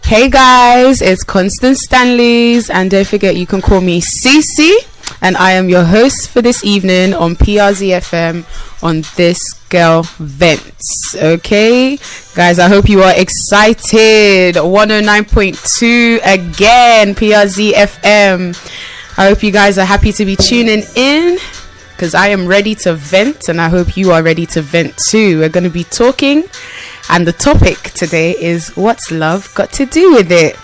Hey guys, it's Constance Stanleys, and don't forget you can call me Cece, and I am your host for this evening on PRZ FM on This Girl Vents. Okay guys, I hope you are excited. 109.2 again, PRZ FM. I hope you guys are happy to be tuning in, because I am ready to vent, and I hope you are ready to vent too. We're going to be talking, and the topic today is, what's love got to do with it?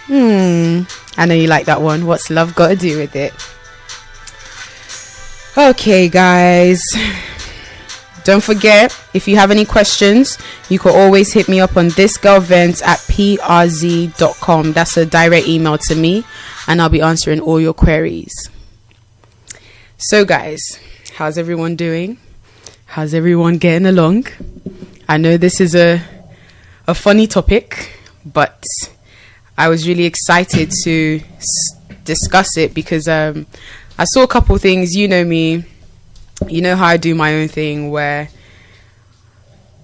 I know you like that one. What's love got to do with it? Okay guys, don't forget, if you have any questions, you can always hit me up on thisgirlvents@prz.com. That's a direct email to me, and I'll be answering all your queries. So guys, how's everyone doing? How's everyone getting along? I know this is a funny topic, but I was really excited to discuss it because I saw a couple things. You know me, you know how I do my own thing, where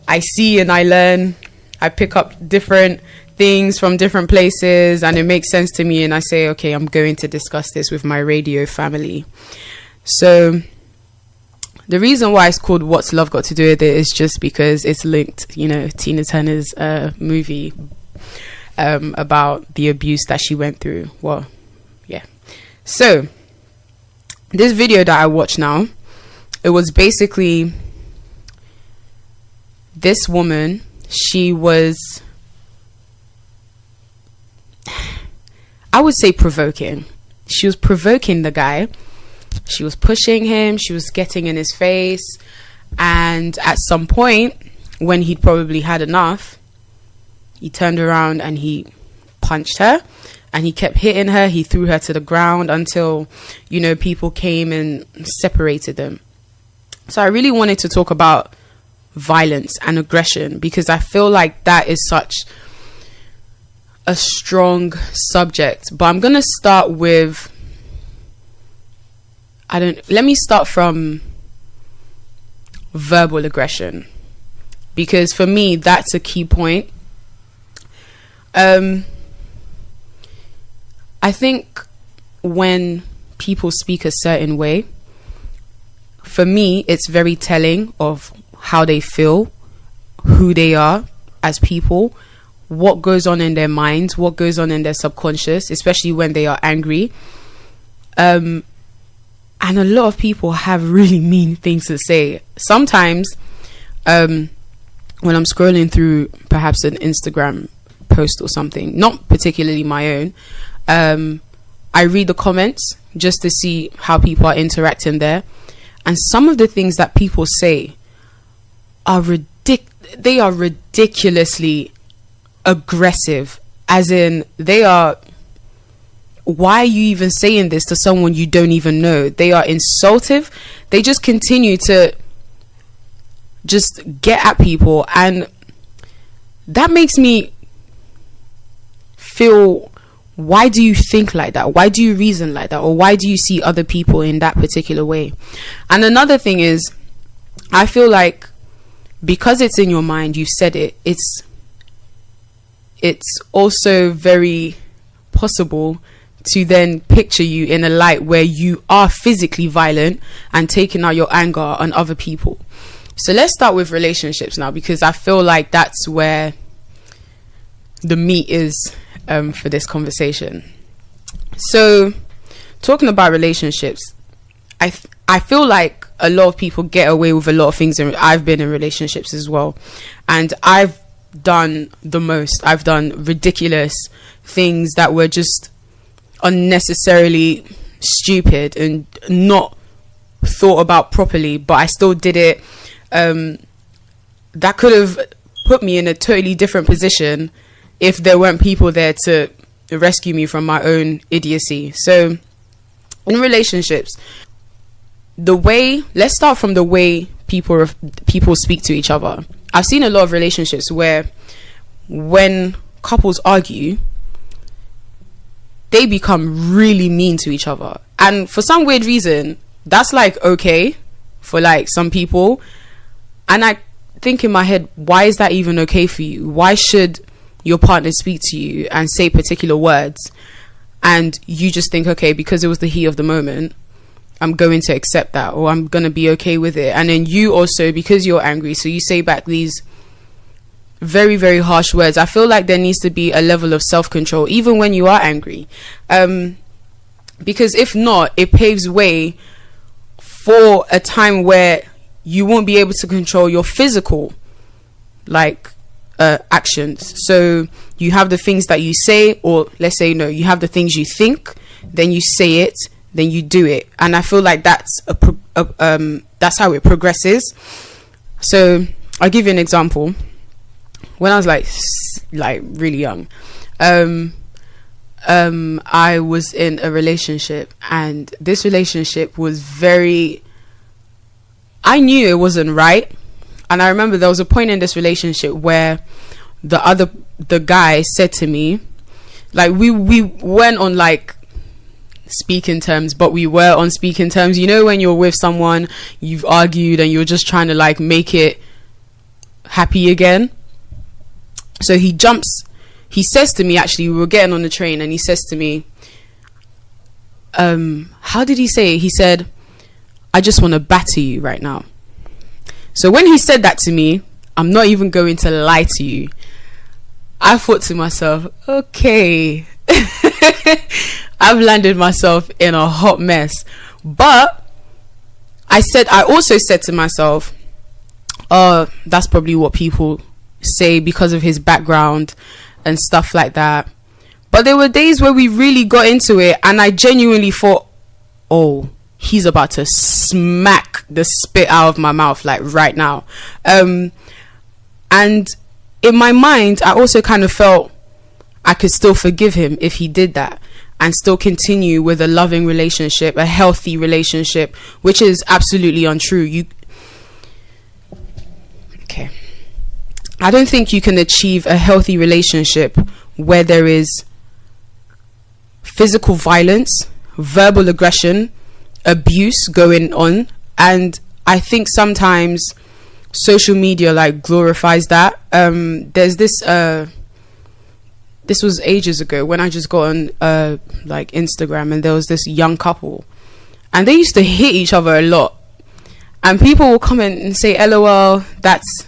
I see and I learn, I pick up different things from different places, and it makes sense to me, and I say, okay, I'm going to discuss this with my radio family. So the reason why it's called What's Love Got to Do With It is just because it's linked, you know, Tina Turner's movie about the abuse that she went through. Well, yeah. So this video that I watched now, it was basically this woman. She was, I would say, provoking. She was provoking the guy. She was pushing him. She was getting in his face. And at some point, when he'd probably had enough, he turned around and he punched her. And he kept hitting her. He threw her to the ground until, you know, people came and separated them. So I really wanted to talk about violence and aggression, because I feel like that is such a strong subject. But I'm going to start with, let me start from verbal aggression, because for me, that's a key point. I think when people speak a certain way, for me, it's very telling of how they feel, who they are as people, what goes on in their minds, what goes on in their subconscious, especially when they are angry. And a lot of people have really mean things to say. Sometimes, when I'm scrolling through perhaps an Instagram post or something, not particularly my own, I read the comments just to see how people are interacting there. And some of the things that people say are ridiculously aggressive, as in they are, why are you even saying this to someone you don't even know? They are insultive. They just continue to just get at people, and that makes me feel, why do you think like that? Why do you reason like that? Or why do you see other people in that particular way? And another thing is, I feel like because it's in your mind, you said it, it's also very possible to then picture you in a light where you are physically violent and taking out your anger on other people. So let's start with relationships now, because I feel like that's where the meat is for this conversation. So talking about relationships, I feel like a lot of people get away with a lot of things, and I've been in relationships as well, and I've done the most. I've done ridiculous things that were just unnecessarily stupid and not thought about properly, but I still did it. That could have put me in a totally different position if there weren't people there to rescue me from my own idiocy. So in relationships, let's start from the way people speak to each other. I've seen a lot of relationships where when couples argue, they become really mean to each other. And for some weird reason, that's like okay for like some people. And I think in my head, why is that even okay for you? Why should your partner speak to you and say particular words, and you just think, okay, because it was the heat of the moment, I'm going to accept that, or I'm going to be okay with it. And then you also, because you're angry, so you say back these very, very harsh words. I feel like there needs to be a level of self-control, even when you are angry. Because if not, it paves way for a time where you won't be able to control your physical, like, actions. So you have the things that you say, or let's say, no, you have the things you think, then you say it, then you do it. And I feel like that's how it progresses. So I'll give you an example. When I was like really young, I was in a relationship, and this relationship was I knew it wasn't right. And I remember there was a point in this relationship where the guy said to me, like, we weren't on like speaking terms, but we were on speaking terms. You know, when you're with someone, you've argued and you're just trying to like make it happy again. So he says to me, actually, we were getting on the train, and he says to me, how did he say it? He said, I just want to batter you right now. So when he said that to me, I'm not even going to lie to you, I thought to myself, okay, I've landed myself in a hot mess. But I also said to myself, that's probably what people say because of his background and stuff like that. But there were days where we really got into it, and I genuinely thought, oh, he's about to smack the spit out of my mouth, like right now. And in my mind, I also kind of felt I could still forgive him if he did that, and still continue with a loving relationship, a healthy relationship, which is absolutely untrue. Okay. I don't think you can achieve a healthy relationship where there is physical violence, verbal aggression, abuse going on. And I think sometimes social media like glorifies that. There's this was ages ago when I just got on like Instagram, and there was this young couple, and they used to hit each other a lot, and people will comment and say, LOL, that's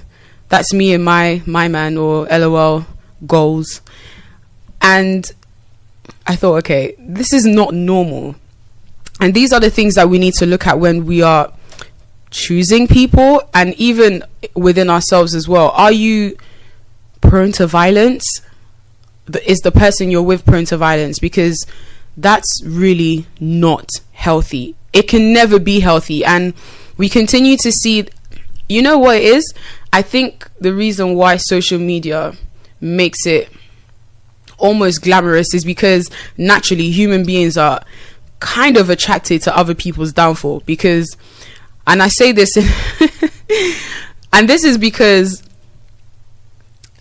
me and my man, or LOL, goals. And I thought, okay, this is not normal. And these are the things that we need to look at when we are choosing people, and even within ourselves as well. Are you prone to violence? Is the person you're with prone to violence? Because that's really not healthy. It can never be healthy. And we continue to see, you know what it is? I think the reason why social media makes it almost glamorous is because naturally human beings are kind of attracted to other people's downfall. Because, and I say this and this is because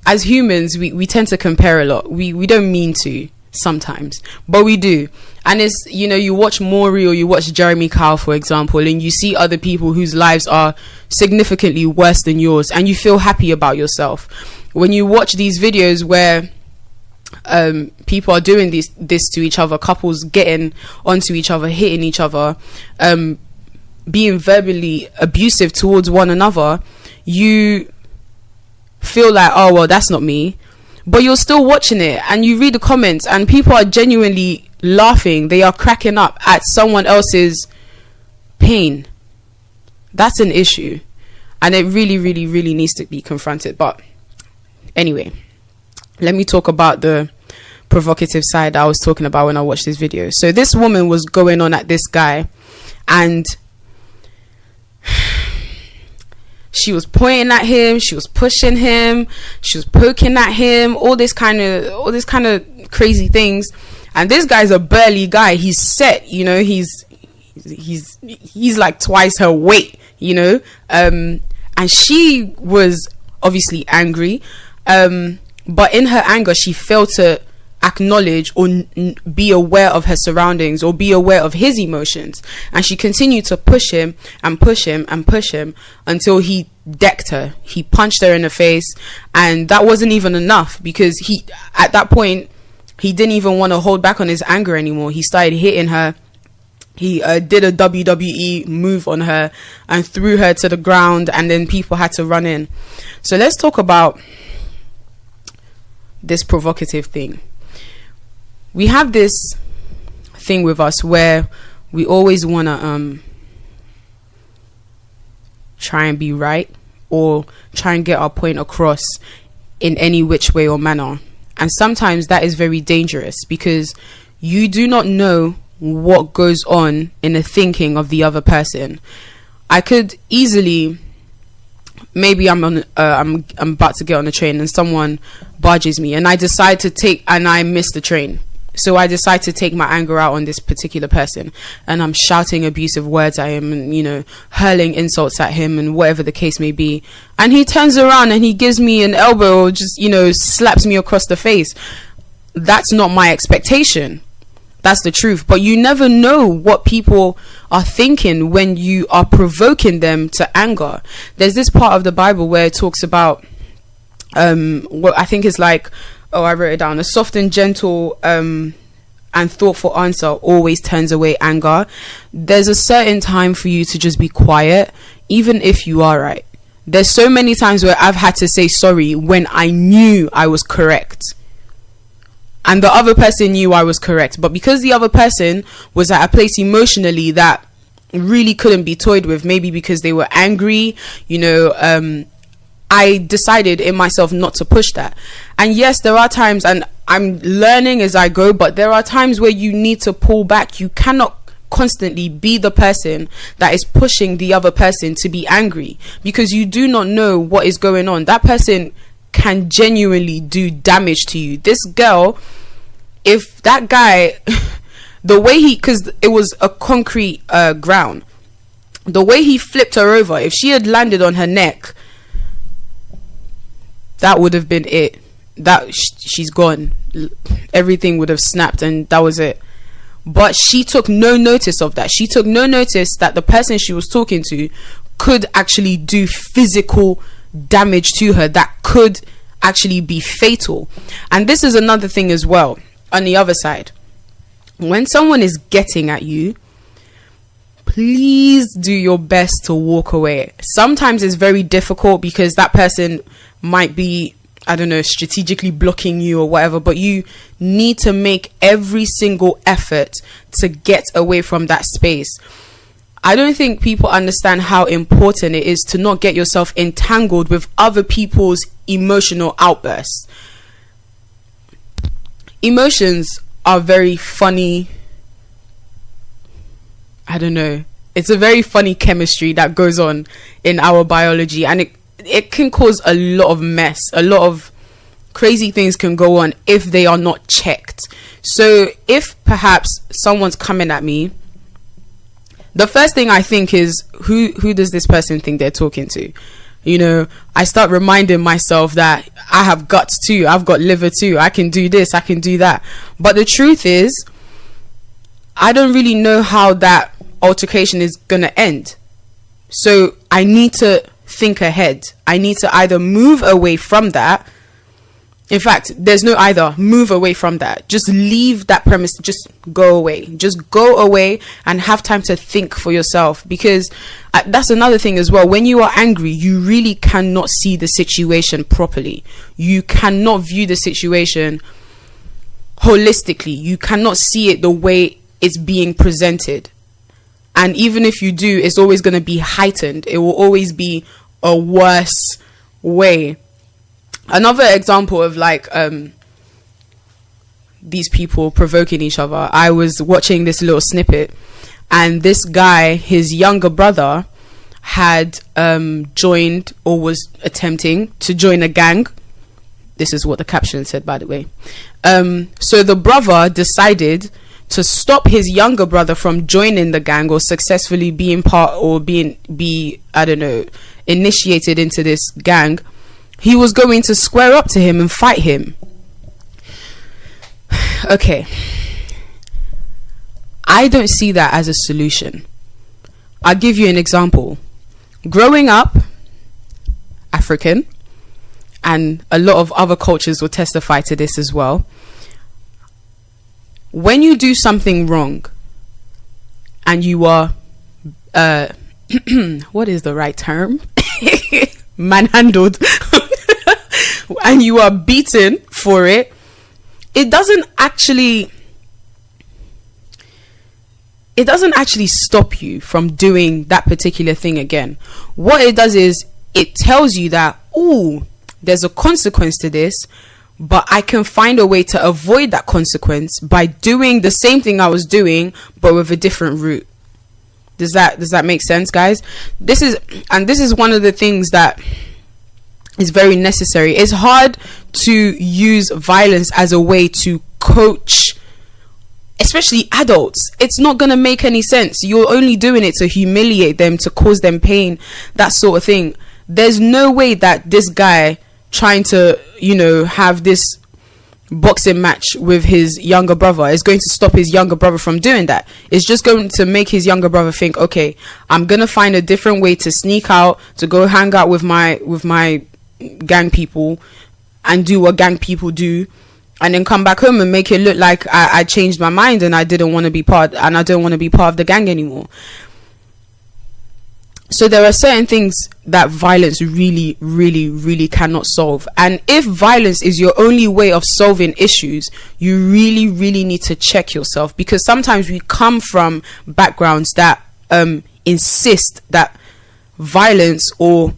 as humans we tend to compare a lot. We don't mean to sometimes, but we do. And it's, you know, you watch Maury or you watch Jeremy Kyle, for example, and you see other people whose lives are significantly worse than yours, and you feel happy about yourself. When you watch these videos where people are doing this to each other, couples getting onto each other, hitting each other, being verbally abusive towards one another, you feel like, oh well, that's not me. But you're still watching it, and you read the comments, and people are genuinely laughing. They are cracking up at someone else's pain. That's an issue, and it really, really, really needs to be confronted. But anyway, let me talk about the provocative side that I was talking about when I watched this video. So this woman was going on at this guy, and she was pointing at him, she was pushing him, she was poking at him, all this kind of crazy things. And this guy's a burly guy. He's set, you know, he's like twice her weight, you know. And she was obviously angry, but in her anger she failed to acknowledge or be aware of her surroundings, or be aware of his emotions. And she continued to push him and push him and push him until he decked her. He punched her in the face, and that wasn't even enough, because he, at that point, he didn't even want to hold back on his anger anymore. He started hitting her. He did a WWE move on her and threw her to the ground, and then people had to run in. So let's talk about this provocative thing. We have this thing with us where we always want to try and be right, or try and get our point across in any which way or manner. And sometimes that is very dangerous, because you do not know what goes on in the thinking of the other person. I could easily, maybe I'm about to get on a train and someone barges me, and I decide to take, and I miss the train. So I decide to take my anger out on this particular person, and I'm shouting abusive words at him, and, you know, hurling insults at him, and whatever the case may be. And he turns around and he gives me an elbow, or just, you know, slaps me across the face. That's not my expectation. That's the truth. But you never know what people are thinking when you are provoking them to anger. There's this part of the Bible where it talks about, what I think is like, oh, I wrote it down. A soft and gentle and thoughtful answer always turns away anger. There's a certain time for you to just be quiet, even if you are right. There's so many times where I've had to say sorry when I knew I was correct, and the other person knew I was correct. But because the other person was at a place emotionally that really couldn't be toyed with, maybe because they were angry, you know, I decided in myself not to push that. And yes, there are times, and I'm learning as I go, but there are times where you need to pull back. You cannot constantly be the person that is pushing the other person to be angry, because you do not know what is going on. That person can genuinely do damage to you. This girl, if that guy, the way he, because it was a concrete ground, the way he flipped her over, if she had landed on her neck, that would have been it. That she's gone. Everything would have snapped, and that was it. But she took no notice of that. She took no notice that the person she was talking to could actually do physical damage to her that could actually be fatal. And this is another thing as well. On the other side, when someone is getting at you, please do your best to walk away. Sometimes it's very difficult because that person might be, I don't know, strategically blocking you or whatever, but you need to make every single effort to get away from that space. I don't think people understand how important it is to not get yourself entangled with other people's emotional outbursts. Emotions are very funny. I don't know. It's a very funny chemistry that goes on in our biology, and it can cause a lot of mess. A lot of crazy things can go on if they are not checked. So if perhaps someone's coming at me, the first thing I think is, who does this person think they're talking to? You know, I start reminding myself that I have guts too. I've got liver too. I can do this. I can do that. But the truth is, I don't really know how that altercation is going to end. So I need to think ahead. I need to either move away from that. In fact, there's no either. Move away from that. Just leave that premise. Just go away. Just go away and have time to think for yourself. Because that's another thing as well. When you are angry, you really cannot see the situation properly. You cannot view the situation holistically. You cannot see it the way it's being presented. And even if you do, it's always going to be heightened. It will always be a worse way. Another example of like these people provoking each other, I was watching this little snippet, and this guy, his younger brother, had joined, or was attempting to join, a gang. This is what the caption said, by the way. So the brother decided to stop his younger brother from joining the gang or successfully being part, or I don't know, initiated into this gang. He was going to square up to him and fight him. Okay. I don't see that as a solution. I'll give you an example. Growing up, African, and a lot of other cultures will testify to this as well. When you do something wrong and you are what is the right term? Manhandled. And you are beaten for it, it doesn't actually stop you from doing that particular thing again. What it does is it tells you that, oh, there's a consequence to this, but I can find a way to avoid that consequence by doing the same thing I was doing but with a different route. Does that make sense, guys? This is one of the things that is very necessary. It's hard to use violence as a way to coach, especially adults. It's not going to make any sense. You're only doing it to humiliate them, to cause them pain, that sort of thing. There's no way that this guy trying to, have this boxing match with his younger brother is going to stop his younger brother from doing that. It's just going to make his younger brother think, okay, I'm going to find a different way to sneak out, to go hang out with my gang people and do what gang people do, and then come back home and make it look like I changed my mind and I don't want to be part of the gang anymore. So there are certain things that violence really, really, really cannot solve. And if violence is your only way of solving issues, you really, really need to check yourself, because sometimes we come from backgrounds that insist that violence or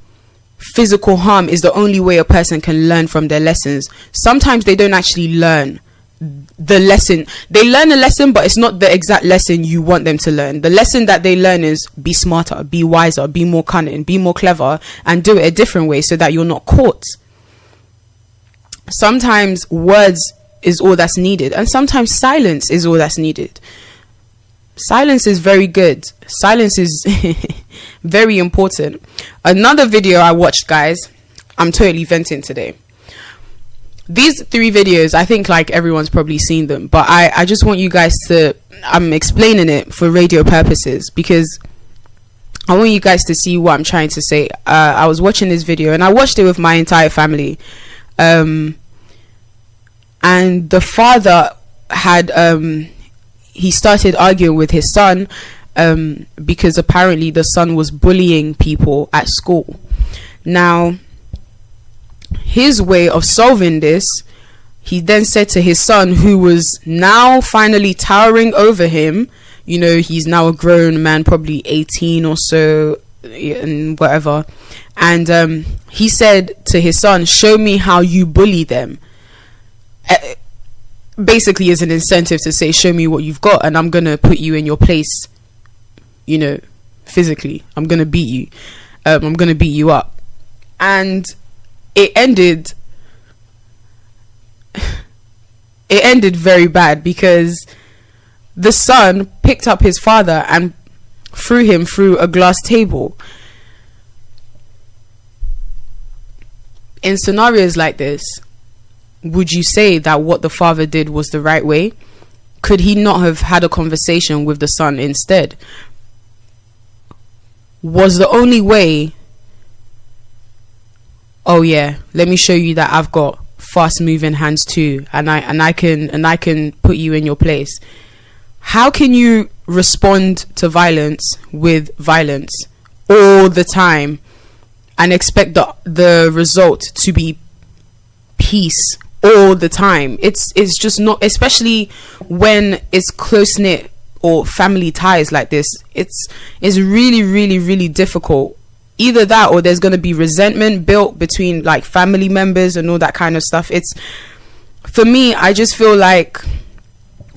physical harm is the only way a person can learn from their lessons. Sometimes they don't actually learn the lesson. They learn a lesson, but it's not the exact lesson you want them to learn. The lesson that they learn is be smarter, be wiser, be more cunning, be more clever, and do it a different way so that you're not caught. Sometimes words is all that's needed, and sometimes silence is all that's needed. Silence is very good. Silence is very important. Another video I watched, guys, I'm totally venting today. These 3 videos, I think like everyone's probably seen them, but I just want you guys to, I'm explaining it for radio purposes because I want you guys to see what I'm trying to say. I was watching this video and I watched it with my entire family, and the father had he started arguing with his son because apparently the son was bullying people at school. Now, his way of solving this, he then said to his son, who was now finally towering over him, he's now a grown man, probably 18 or so and whatever, and he said to his son, show me how you bully them. Basically as an incentive to say, show me what you've got and I'm gonna put you in your place, physically. I'm gonna beat you. I'm gonna beat you up. And it ended very bad, because the son picked up his father and threw him through a glass table. In scenarios like this, would you say that what the father did was the right way? Could he not have had a conversation with the son instead? Was the only way, oh yeah, let me show you that I've got fast moving hands too, and I can put you in your place? How can you respond to violence with violence all the time and expect the result to be peace all the time? It's just not, especially when it's close-knit or family ties like this. It's really, really, really difficult. Either that, or there's going to be resentment built between like family members and all that kind of stuff. It's, for me, I just feel like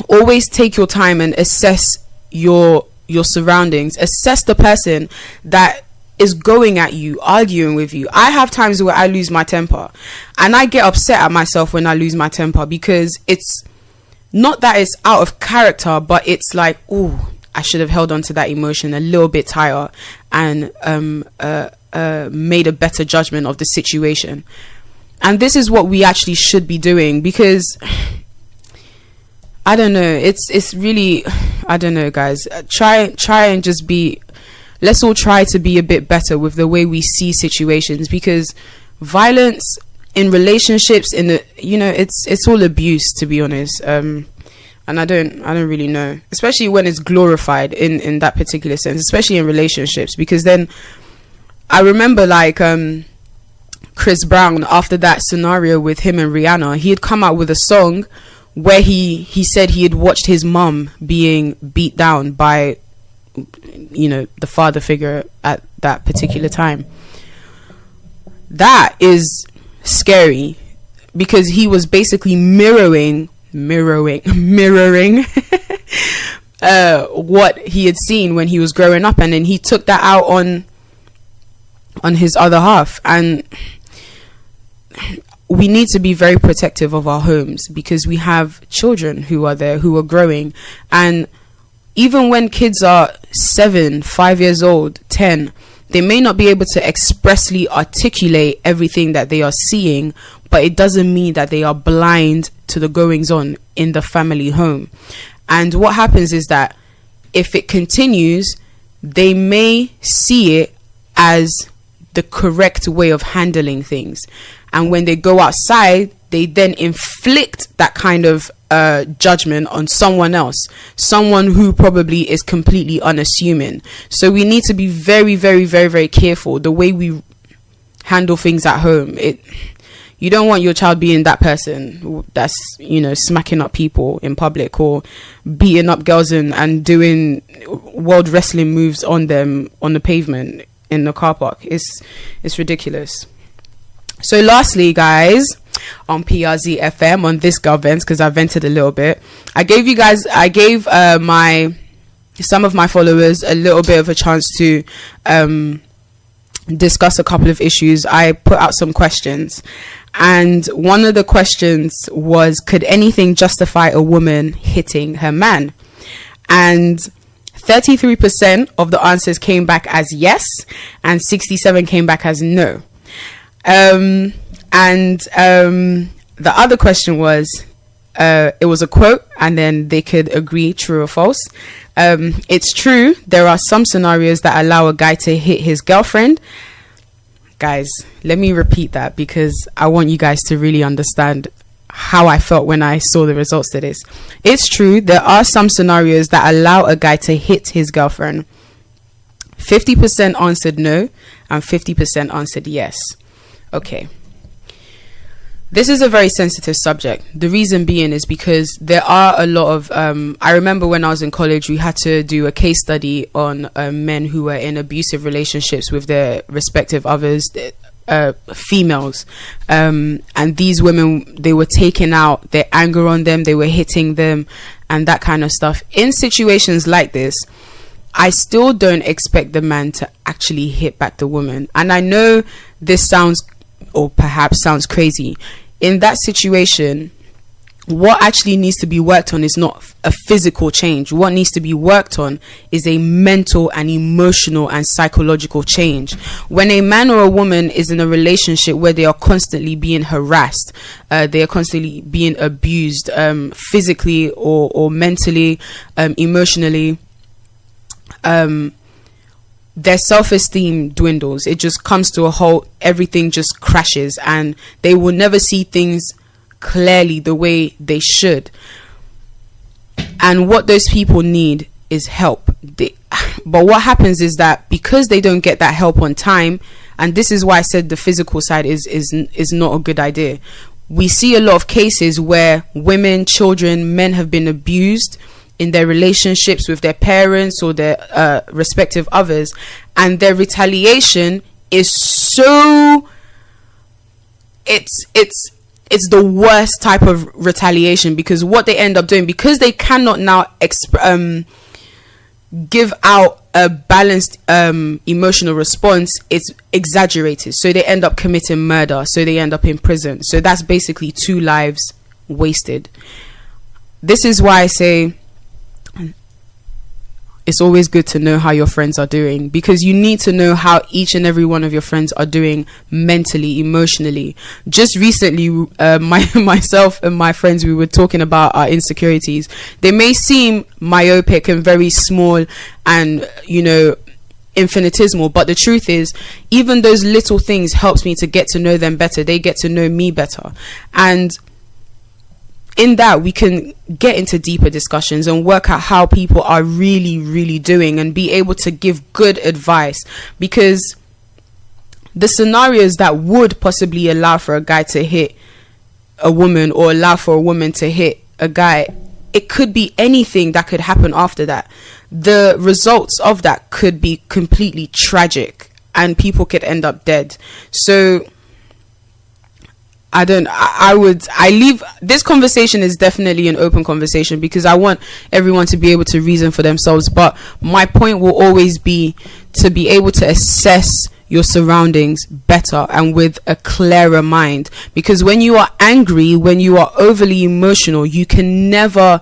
always take your time and assess your surroundings. Assess the person that is going at you, arguing with you. I have times where I lose my temper, and I get upset at myself when I lose my temper, because it's not that it's out of character, but it's like, oh, I should have held on to that emotion a little bit tighter and made a better judgment of the situation. And this is what we actually should be doing, because I don't know, it's really, I don't know, guys. Try and just be let's all try to be a bit better with the way we see situations, because violence in relationships, it's all abuse, to be honest. And I don't really know, especially when it's glorified in that particular sense, especially in relationships, because then I remember Chris Brown, after that scenario with him and Rihanna, he had come out with a song where he said he had watched his mum being beat down by, the father figure at that particular time. That is scary, because he was basically mirroring what he had seen when he was growing up, and then he took that out on his other half. And we need to be very protective of our homes, because we have children who are there, who are growing. And even when kids are 7, 5 years old, 10, they may not be able to expressly articulate everything that they are seeing, but it doesn't mean that they are blind to the goings on in the family home. And what happens is that if it continues, they may see it as the correct way of handling things. And when they go outside, they then inflict that kind of judgment on someone else, someone who probably is completely unassuming. So we need to be very, very, very, very careful the way we handle things at home. You don't want your child being that person that's, smacking up people in public, or beating up girls and doing world wrestling moves on them on the pavement in the car park. It's ridiculous. So lastly, guys, on PRZ FM, on this girl vents, because I vented a little bit, I gave some of my followers a little bit of a chance to discuss a couple of issues. I put out some questions, and one of the questions was, could anything justify a woman hitting her man? And 33% of the answers came back as yes, and 67% came back as no. The other question was, it was a quote, and then they could agree true or false. It's true, there are some scenarios that allow a guy to hit his girlfriend. Guys, let me repeat that, because I want you guys to really understand how I felt when I saw the results to this. It's true, there are some scenarios that allow a guy to hit his girlfriend. 50% answered no, and 50% answered yes. Okay. This is a very sensitive subject. The reason being is because there are a lot of I remember when I was in college, we had to do a case study on men who were in abusive relationships with their respective others, females, and these women, they were taking out their anger on them, they were hitting them, and that kind of stuff. In situations like this, I still don't expect the man to actually hit back the woman. And I know this sounds, or perhaps sounds crazy. In that situation, what actually needs to be worked on is not a physical change. What needs to be worked on is a mental and emotional and psychological change. When a man or a woman is in a relationship where they are constantly being harassed, they are constantly being abused, physically or mentally, emotionally, their self-esteem dwindles. It just comes to a halt. Everything just crashes, and they will never see things clearly the way they should. And what those people need is help. But what happens is that because they don't get that help on time, and this is why I said the physical side is not a good idea. We see a lot of cases where women, children, men have been abused in their relationships with their parents or their respective others, and their retaliation is so, it's the worst type of retaliation, because what they end up doing, because they cannot now give out a balanced emotional response, it's exaggerated, so they end up committing murder, so they end up in prison. So that's basically 2 lives wasted. This is why I say it's always good to know how your friends are doing, because you need to know how each and every one of your friends are doing mentally, emotionally. Just recently, myself and my friends, we were talking about our insecurities. They may seem myopic and very small, and infinitesimal, but the truth is, even those little things helps me to get to know them better. They get to know me better, and in that we can get into deeper discussions and work out how people are really, really doing, and be able to give good advice. Because the scenarios that would possibly allow for a guy to hit a woman, or allow for a woman to hit a guy, it could be anything that could happen after that. The results of that could be completely tragic, and people could end up dead. So I leave this conversation is definitely an open conversation, because I want everyone to be able to reason for themselves. But my point will always be to be able to assess your surroundings better and with a clearer mind. Because when you are angry, when you are overly emotional, you can never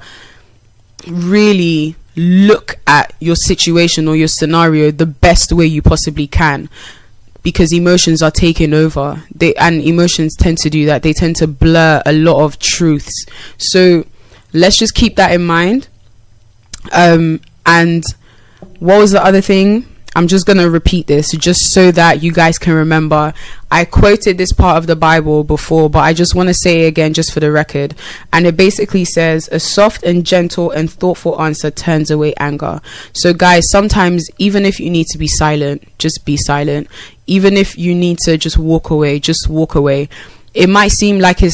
really look at your situation or your scenario the best way you possibly can, because emotions are taking over. And emotions tend to do that. They tend to blur a lot of truths. So let's just keep that in mind. And what was the other thing? I'm just going to repeat this just so that you guys can remember. I quoted this part of the Bible before, but I just want to say it again just for the record. And it basically says, a soft and gentle and thoughtful answer turns away anger. So guys, sometimes even if you need to be silent, just be silent. Even if you need to just walk away, just walk away. It might seem like it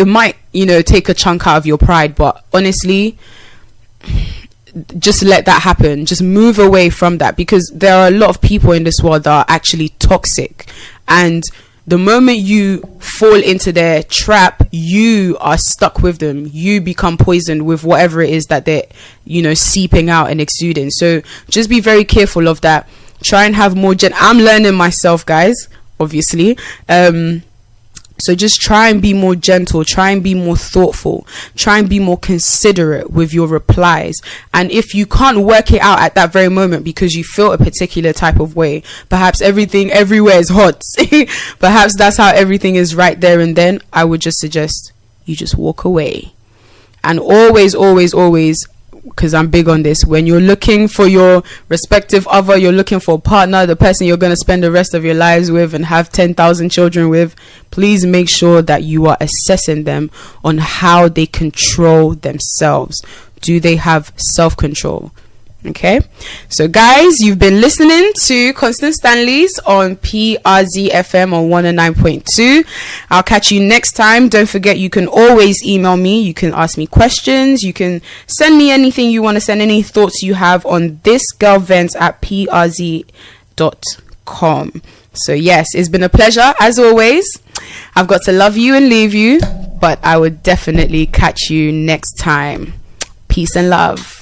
might, take a chunk out of your pride, but honestly, just let that happen. Just move away from that, because there are a lot of people in this world that are actually toxic, and the moment you fall into their trap, you are stuck with them. You become poisoned with whatever it is that they're seeping out and exuding. So just be very careful of that. Try and have more I'm learning myself, guys, obviously. So just try and be more gentle, try and be more thoughtful, try and be more considerate with your replies. And if you can't work it out at that very moment because you feel a particular type of way, perhaps everything everywhere is hot, perhaps that's how everything is right there and then, I would just suggest you just walk away. And always, because I'm big on this, when you're looking for your respective other, you're looking for a partner, the person you're going to spend the rest of your lives with and have 10,000 children with, please make sure that you are assessing them on how they control themselves. Do they have self-control? Okay, so guys, you've been listening to Constance Stanleys on PRZ FM on 109.2. I'll catch you next time. Don't forget, you can always email me. You can ask me questions. You can send me anything you want to send, any thoughts you have on thisgirlvents@prz.com. So yes, it's been a pleasure as always. I've got to love you and leave you, but I would definitely catch you next time. Peace and love.